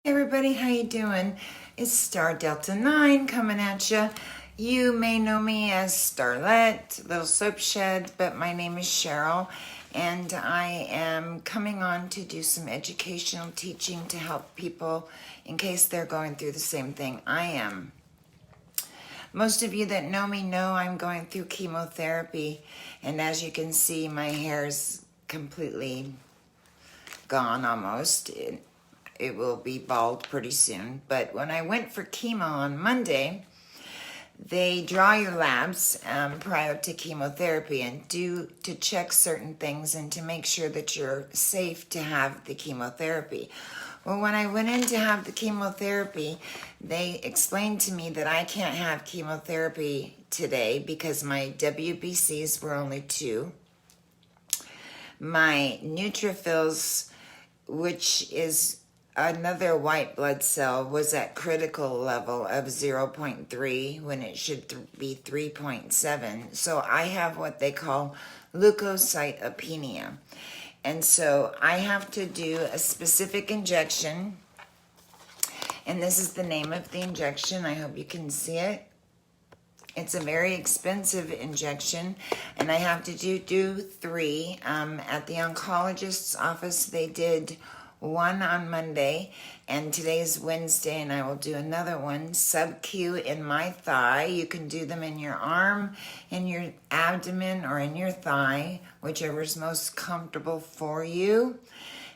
Everybody, how you doing? It's Star Delta 9 coming at you. You may know me as Starlet, Little Soap Shed, but my name is Cheryl, and I am coming on to do some educational teaching to help people in case they're going through the same thing I am. Most of you that know me know I'm going through chemotherapy, and as you can see, my hair's completely gone almost. It will be bald pretty soon. But when I went for chemo on Monday, they draw your labs prior to chemotherapy and to check certain things and to make sure that you're safe to have the chemotherapy. Well, when I went in to have the chemotherapy, they explained to me that I can't have chemotherapy today because my WBCs were only 2. My neutrophils, which is another white blood cell, was at critical level of 0.3 when it should be 3.7. So I have what they call leukocytopenia. And so I have to do a specific injection. And this is the name of the injection. I hope you can see it. It's a very expensive injection, and I have to do 3. At the oncologist's office, they did 1 on Monday, and today's Wednesday, and I will do another one, sub-Q in my thigh. You can do them in your arm, in your abdomen, or in your thigh, whichever is most comfortable for you.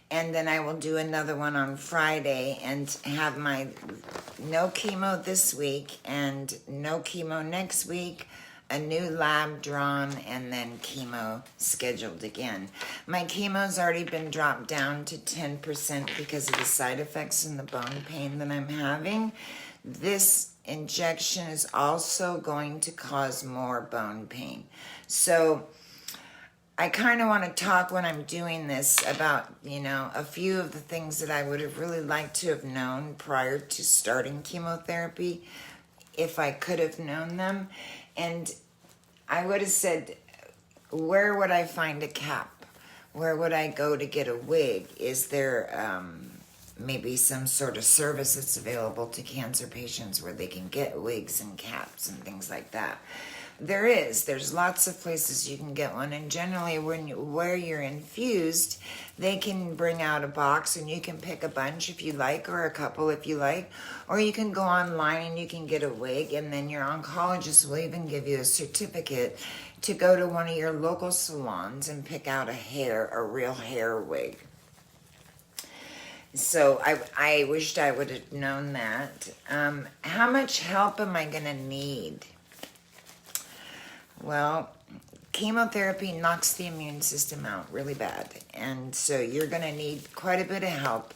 And then I will do another one on Friday and have my no chemo this week and no chemo next week, a new lab drawn, and then chemo scheduled again. My chemo's already been dropped down to 10% because of the side effects and the bone pain that I'm having. This injection is also going to cause more bone pain. So I kind of want to talk when I'm doing this about, a few of the things that I would have really liked to have known prior to starting chemotherapy, if I could have known them. And I would have said, where would I find a cap? Where would I go to get a wig? Is there maybe some sort of service that's available to cancer patients where they can get wigs and caps and things like that? There's lots of places you can get one, and generally where you're infused, they can bring out a box and you can pick a bunch if you like, or a couple if you like, or you can go online and you can get a wig, and then your oncologist will even give you a certificate to go to one of your local salons and pick out a real hair wig. So I wished I would have known that. How much help am I going to need? Well, chemotherapy knocks the immune system out really bad, and so you're going to need quite a bit of help.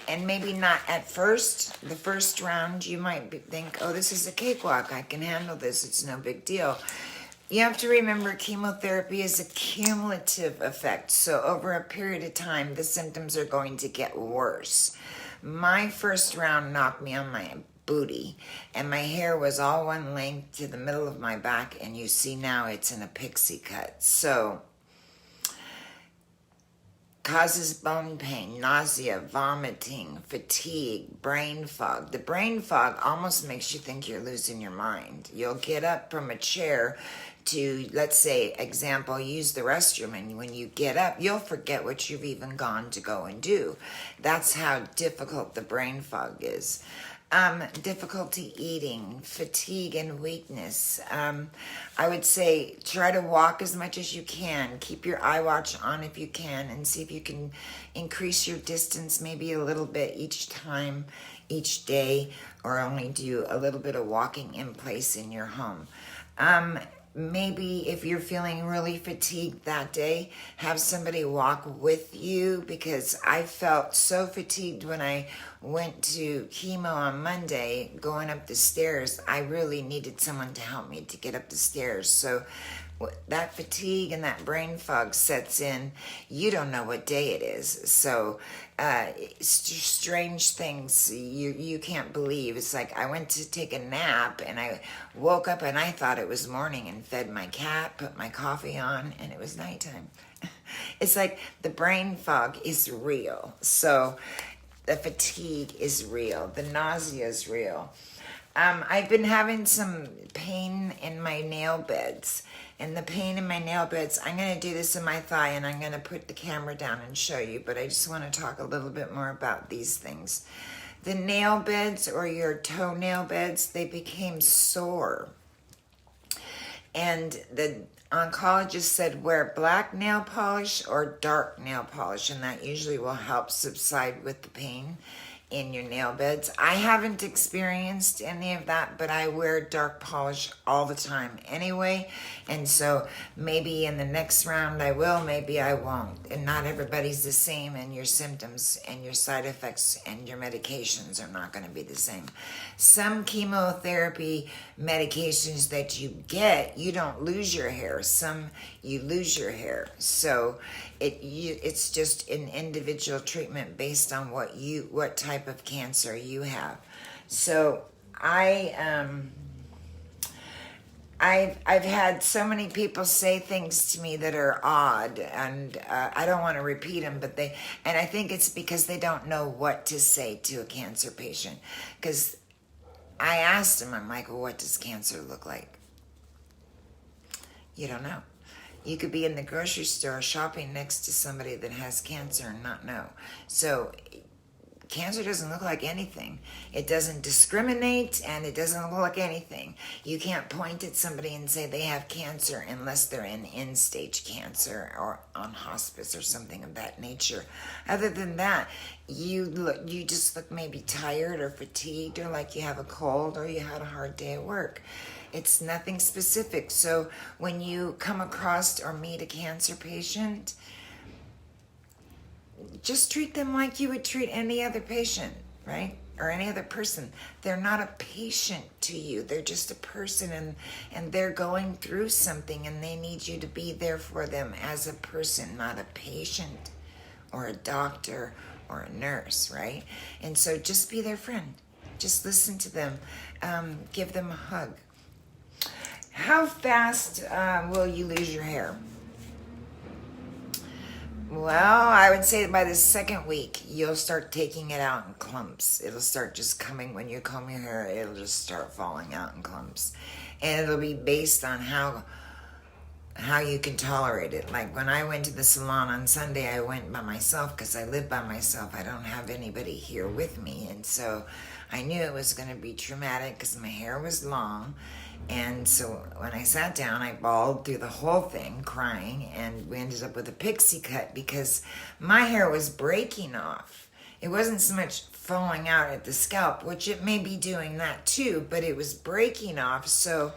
And maybe not at first. The first round, you might think, oh, this is a cakewalk. I can handle this. It's no big deal. You have to remember chemotherapy is a cumulative effect. So over a period of time, the symptoms are going to get worse. My first round knocked me on my booty, and my hair was all one length to the middle of my back, and you see now it's in a pixie cut. So causes bone pain, nausea, vomiting, fatigue, brain fog. The brain fog almost makes you think you're losing your mind. You'll get up from a chair to, let's say, example, use the restroom, and when you get up, you'll forget what you've even gone to go and do. That's how difficult the brain fog is. Difficulty eating, fatigue and weakness. I would say try to walk as much as you can. Keep your iWatch on if you can, and see if you can increase your distance maybe a little bit each time, each day, or only do a little bit of walking in place in your home. Maybe if you're feeling really fatigued that day, have somebody walk with you, because I felt so fatigued when I went to chemo on Monday going up the stairs. I really needed someone to help me to get up the stairs. So that fatigue and that brain fog sets in. You don't know what day it is. So strange things you can't believe. It's like I went to take a nap and I woke up and I thought it was morning and fed my cat, put my coffee on, and it was nighttime. It's like the brain fog is real. So the fatigue is real. The nausea is real. I've been having some pain in my nail beds. And the pain in my nail beds, I'm going to do this in my thigh, and I'm going to put the camera down and show you. But I just want to talk a little bit more about these things. The nail beds or your toenail beds, they became sore. And the oncologist said wear black nail polish or dark nail polish, and that usually will help subside with the pain in your nail beds. I haven't experienced any of that, but I wear dark polish all the time anyway, and so maybe in the next round I will, maybe I won't. And not everybody's the same, and your symptoms and your side effects and your medications are not going to be the same. Some chemotherapy medications that you get, you don't lose your hair. Some you lose your hair. So it's just an individual treatment based on what type of cancer you have. So I've had so many people say things to me that are odd, and I don't want to repeat them, and I think it's because they don't know what to say to a cancer patient. Because I asked them, I'm like, well, what does cancer look like? You don't know. You could be in the grocery store shopping next to somebody that has cancer and not know. So cancer doesn't look like anything. It doesn't discriminate, and it doesn't look like anything. You can't point at somebody and say they have cancer unless they're in end-stage cancer or on hospice or something of that nature. Other than that, you just look maybe tired or fatigued, or like you have a cold, or you had a hard day at work. It's nothing specific. So when you come across or meet a cancer patient, just treat them like you would treat any other patient, right? Or any other person. They're not a patient to you. They're just a person, and they're going through something, and they need you to be there for them as a person, not a patient or a doctor or a nurse, right? And so just be their friend. Just listen to them. Give them a hug. How fast will you lose your hair? Well, I would say by the second week, you'll start taking it out in clumps. It'll start just coming when you comb your hair. It'll just start falling out in clumps. And it'll be based on how you can tolerate it. Like when I went to the salon on Sunday, I went by myself because I live by myself. I don't have anybody here with me. And so I knew it was going to be traumatic because my hair was long. And so when I sat down, I bawled through the whole thing, crying, and we ended up with a pixie cut because my hair was breaking off. It wasn't so much falling out at the scalp, which it may be doing that too, but it was breaking off. So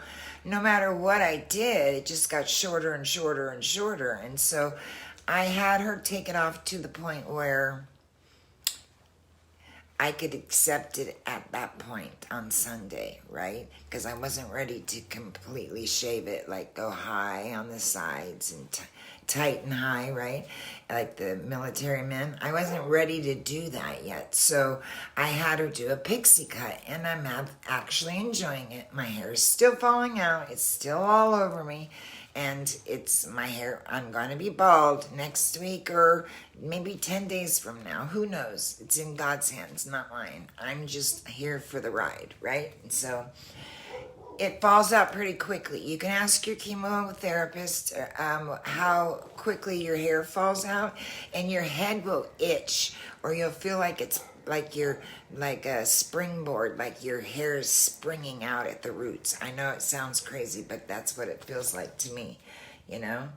no matter what I did, it just got shorter and shorter and shorter. And so I had her take it off to the point where I could accept it at that point on Sunday, right? Because I wasn't ready to completely shave it, like go high on the sides and tight and high, right? Like the military men. I wasn't ready to do that yet. So I had her do a pixie cut, and I'm actually enjoying it. My hair is still falling out. It's still all over me. And it's my hair. I'm going to be bald next week or maybe 10 days from now. Who knows? It's in God's hands, not mine. I'm just here for the ride, right? And so it falls out pretty quickly. You can ask your chemotherapist how quickly your hair falls out, and your head will itch, or you'll feel like it's like you're like a springboard, like your hair is springing out at the roots. I know it sounds crazy, but that's what it feels like to me, you know?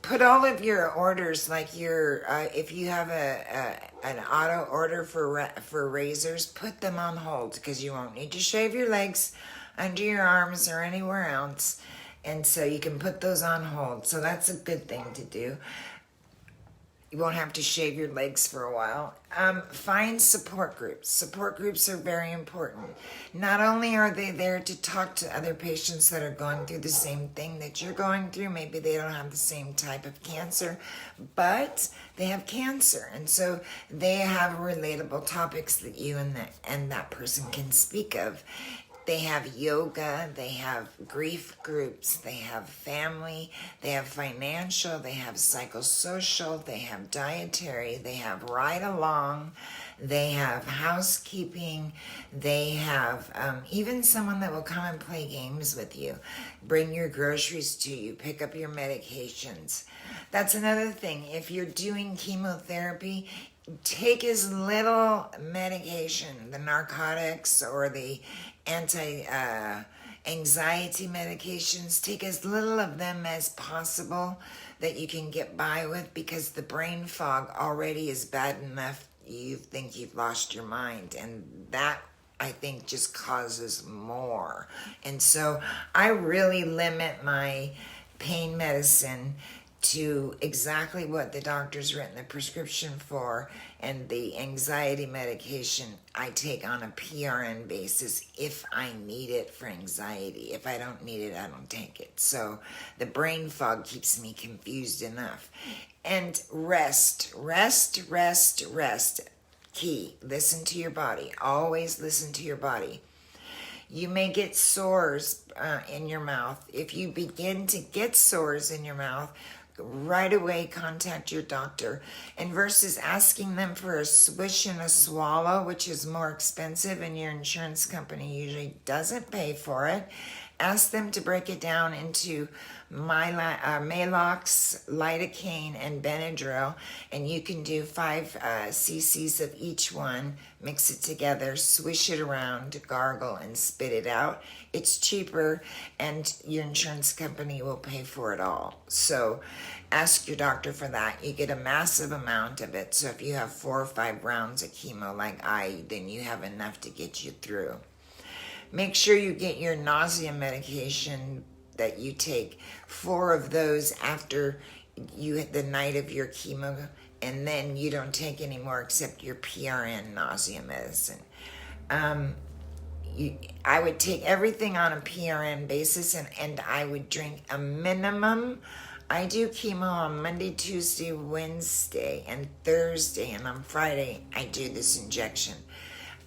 Put all of your orders, like your, if you have an auto order for razors, put them on hold, because you won't need to shave your legs, under your arms, or anywhere else. And so you can put those on hold. So that's a good thing to do. You won't have to shave your legs for a while. Find support groups. Support groups are very important. Not only are they there to talk to other patients that are going through the same thing that you're going through, maybe they don't have the same type of cancer, but they have cancer. And so they have relatable topics that you and that person can speak of. They have yoga, they have grief groups, they have family, they have financial, they have psychosocial, they have dietary, they have ride along, they have housekeeping, they have even someone that will come and play games with you, bring your groceries to you, pick up your medications. That's another thing. If you're doing chemotherapy, take as little medication, the narcotics or the anti-anxiety medications, take as little of them as possible that you can get by with, because the brain fog already is bad enough. You think you've lost your mind, and that, I think, just causes more. And so I really limit my pain medicine to exactly what the doctor's written the prescription for, and the anxiety medication I take on a PRN basis if I need it for anxiety. If I don't need it, I don't take it. So the brain fog keeps me confused enough. And rest. Key. Listen to your body. Always listen to your body. You may get sores in your mouth. If you begin to get sores in your mouth, right away contact your doctor. And versus asking them for a swish and a swallow, which is more expensive and your insurance company usually doesn't pay for it, ask them to break it down into Maalox, lidocaine, and Benadryl, and you can do 5 cc's of each one, mix it together, swish it around, gargle, and spit it out. It's cheaper, and your insurance company will pay for it all. So ask your doctor for that. You get a massive amount of it, so if you have 4 or 5 rounds of chemo like then you have enough to get you through. Make sure you get your nausea medication that you take, 4 of those after the night of your chemo, and then you don't take any more except your PRN nausea medicine. I would take everything on a PRN basis, and I would drink a minimum. I do chemo on Monday, Tuesday, Wednesday, and Thursday, and on Friday I do this injection.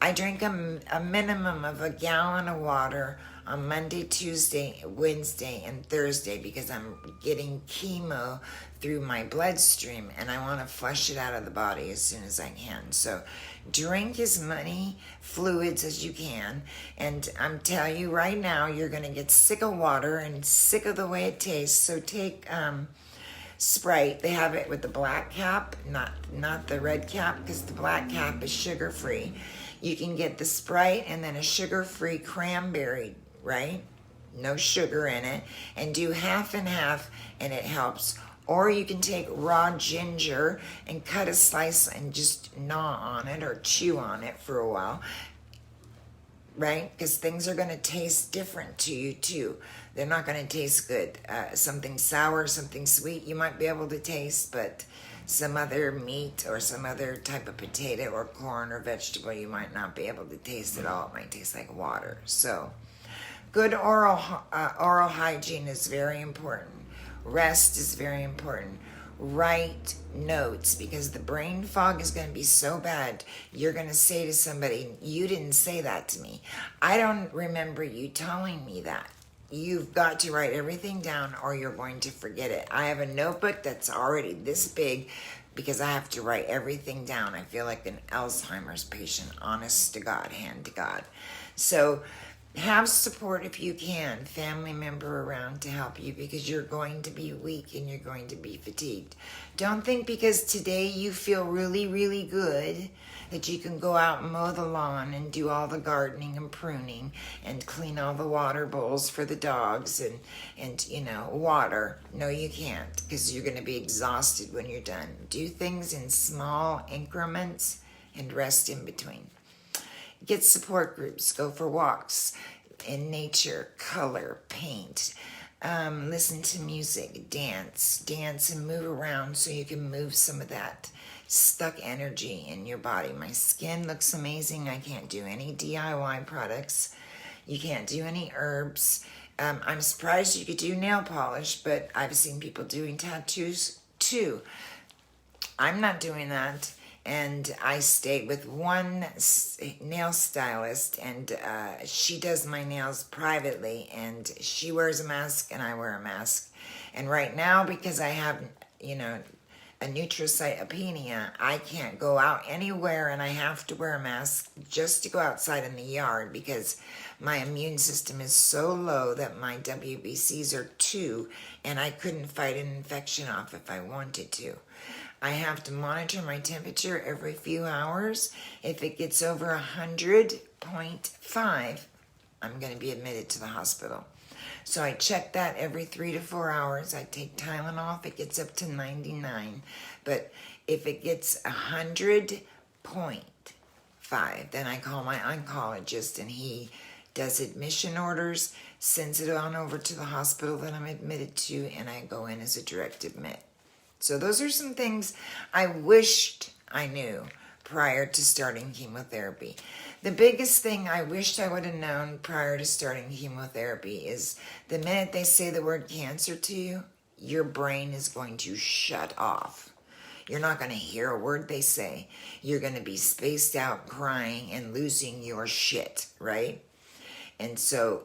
I drink a minimum of a gallon of water on Monday, Tuesday, Wednesday, and Thursday, because I'm getting chemo through my bloodstream and I want to flush it out of the body as soon as I can. So drink as many fluids as you can. And I'm telling you right now, you're going to get sick of water and sick of the way it tastes. So take Sprite. They have it with the black cap, not the red cap, because the black cap is sugar-free. You can get the Sprite and then a sugar-free cranberry, right? No sugar in it. And do half and half, and it helps. Or you can take raw ginger and cut a slice and just gnaw on it or chew on it for a while, right? Because things are going to taste different to you too. They're not going to taste good. Something sour, something sweet, you might be able to taste, but some other meat or some other type of potato or corn or vegetable, you might not be able to taste at all. It might taste like water. So good oral hygiene is very important. Rest is very important. Write notes, because the brain fog is going to be so bad. You're going to say to somebody, you didn't say that to me. I don't remember you telling me that. You've got to write everything down or you're going to forget it. I have a notebook that's already this big because I have to write everything down. I feel like an Alzheimer's patient, honest to God, hand to God. So have support if you can, family member around to help you, because you're going to be weak and you're going to be fatigued. Don't think because today you feel really, really good that you can go out and mow the lawn and do all the gardening and pruning and clean all the water bowls for the dogs and water. No, you can't, because you're going to be exhausted when you're done. Do things in small increments and rest in between. Get support groups, go for walks in nature, color, paint, listen to music, dance and move around so you can move some of that stuck energy in your body. My skin looks amazing. I can't do any DIY products. You can't do any herbs. I'm surprised you could do nail polish, but I've seen people doing tattoos too. I'm not doing that. And I stayed with one nail stylist, and she does my nails privately, and she wears a mask and I wear a mask. And right now, because I have, a neutrocytopenia, I can't go out anywhere, and I have to wear a mask just to go outside in the yard because my immune system is so low that my WBCs are 2, and I couldn't fight an infection off if I wanted to. I have to monitor my temperature every few hours. If it gets over 100.5, I'm going to be admitted to the hospital. So I check that every 3 to 4 hours. I take Tylenol if it gets up to 99. But if it gets 100.5, then I call my oncologist, and he does admission orders, sends it on over to the hospital that I'm admitted to, and I go in as a direct admit. So those are some things I wished I knew prior to starting chemotherapy. The biggest thing I wished I would have known prior to starting chemotherapy is the minute they say the word cancer to you, your brain is going to shut off. You're not going to hear a word they say. You're going to be spaced out, crying, and losing your shit, right? And so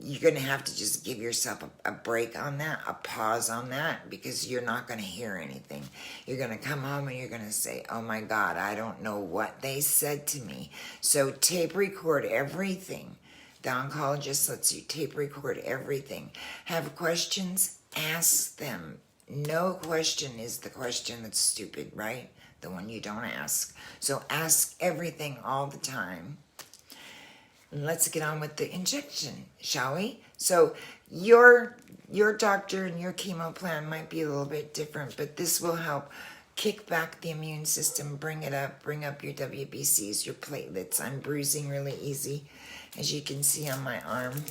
you're going to have to just give yourself a break on that, a pause on that, because you're not going to hear anything. You're going to come home and you're going to say, oh my God, I don't know what they said to me. So tape record everything. The oncologist lets you tape record everything. Have questions? Ask them. No question is the question that's stupid, right? The one you don't ask. So ask everything all the time. Let's get on with the injection, shall we? So your doctor and your chemo plan might be a little bit different, but this will help kick back the immune system, bring it up, bring up your WBCs, your platelets. I'm bruising really easy. As you can see on my arm,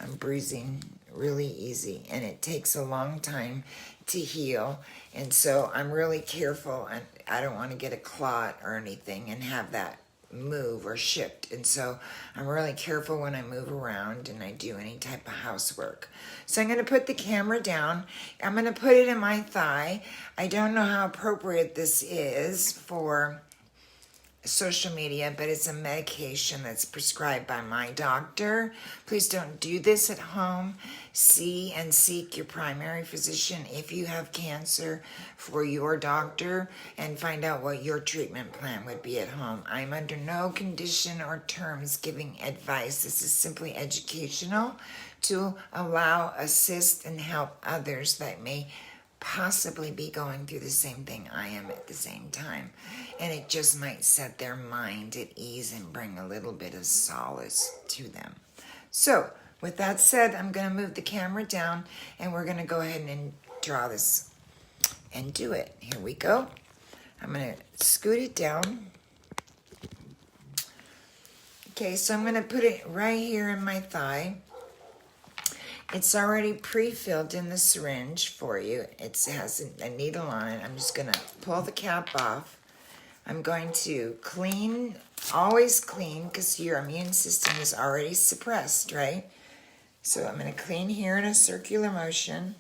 I'm bruising really easy, and it takes a long time to heal. And so I'm really careful, and I don't want to get a clot or anything and have that move or shift. And so I'm really careful when I move around and I do any type of housework. So I'm going to put the camera down. I'm going to put it in my thigh. I don't know how appropriate this is for social media, but it's a medication that's prescribed by my doctor. Please don't do this at home. See and seek your primary physician if you have cancer for your doctor, and find out what your treatment plan would be at home. I'm under no condition or terms giving advice. This is simply educational to allow, assist, and help others that may possibly be going through the same thing I am at the same time. And it just might set their mind at ease and bring a little bit of solace to them. So, with that said, I'm going to move the camera down, and we're going to go ahead and draw this and do it. Here we go. I'm going to scoot it down. Okay, so I'm going to put it right here in my thigh. It's already pre-filled in the syringe for you. It has a needle on it. I'm just going to pull the cap off. I'm going to clean, always clean, because your immune system is already suppressed, right? So I'm going to clean here in a circular motion.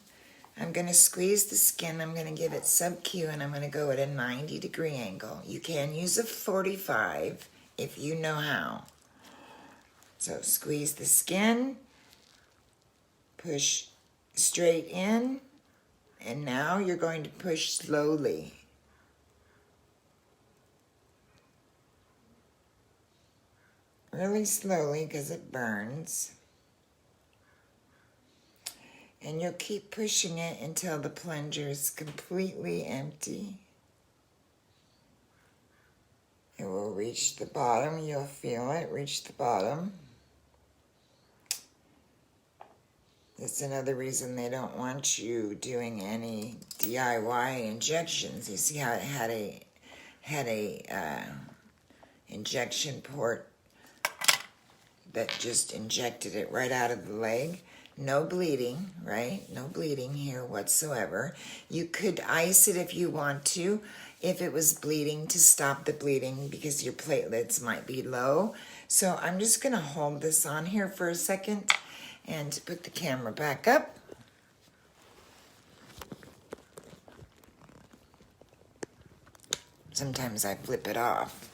I'm going to squeeze the skin. I'm going to give it sub-Q, and I'm going to go at a 90-degree angle. You can use a 45 if you know how. So squeeze the skin. Push straight in, and now you're going to push slowly. Really slowly, because it burns. And you'll keep pushing it until the plunger is completely empty. It will reach the bottom. You'll feel it reach the bottom. That's another reason they don't want you doing any DIY injections. You see how it had a injection port that just injected it right out of the leg. No bleeding, right? No bleeding here whatsoever. You could ice it if you want to, if it was bleeding, to stop the bleeding, because your platelets might be low. So I'm just going to hold this on here for a second and put the camera back up. Sometimes I flip it off.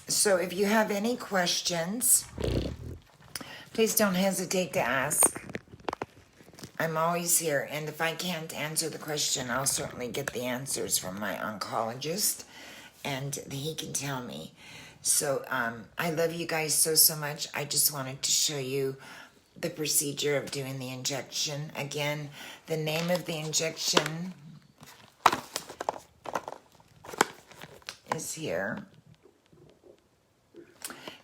So if you have any questions, please don't hesitate to ask. I'm always here, and if I can't answer the question, I'll certainly get the answers from my oncologist, and he can tell me. So I love you guys so much. I just wanted to show you the procedure of doing the injection. Again, the name of the injection is here.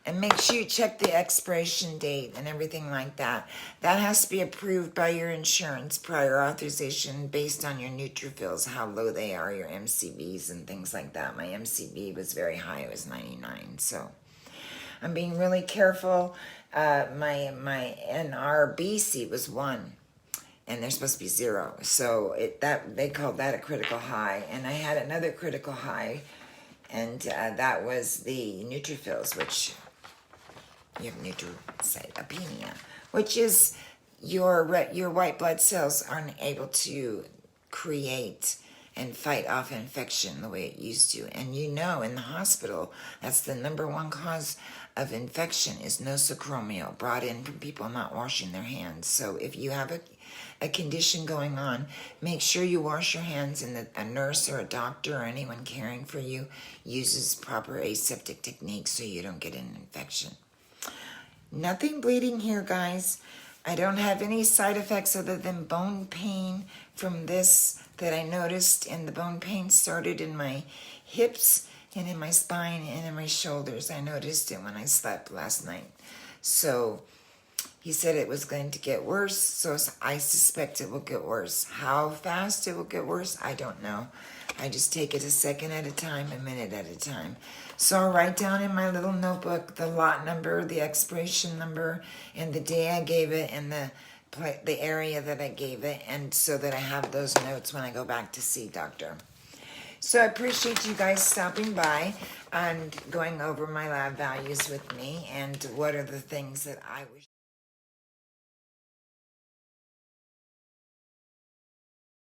And make sure you check the expiration date and everything like that. That has to be approved by your insurance, prior authorization based on your neutrophils, how low they are, your MCVs and things like that. My MCV was very high, it was 99. So I'm being really careful. My NRBC was 1, and they're supposed to be 0. So they called that a critical high. And I had another critical high, and that was the neutrophils, which you have neutropenia, which is your white blood cells aren't able to create and fight off infection the way it used to. And you know, in the hospital, that's the number one cause of infection is nosocomial, brought in from people not washing their hands. So if you have a condition going on, make sure you wash your hands, and a nurse or a doctor or anyone caring for you uses proper aseptic techniques so you don't get an infection. Nothing bleeding here, guys. I don't have any side effects other than bone pain from this that I noticed, and the bone pain started in my hips and in my spine and in my shoulders. I noticed it when I slept last night. So he said it was going to get worse, so I suspect it will get worse. How fast it will get worse, I don't know. I just take it a second at a time, a minute at a time. So I'll write down in my little notebook the lot number, the expiration number, and the day I gave it, and the area that I gave it, and so that I have those notes when I go back to see doctor. So I appreciate you guys stopping by and going over my lab values with me, and what are the things that I wish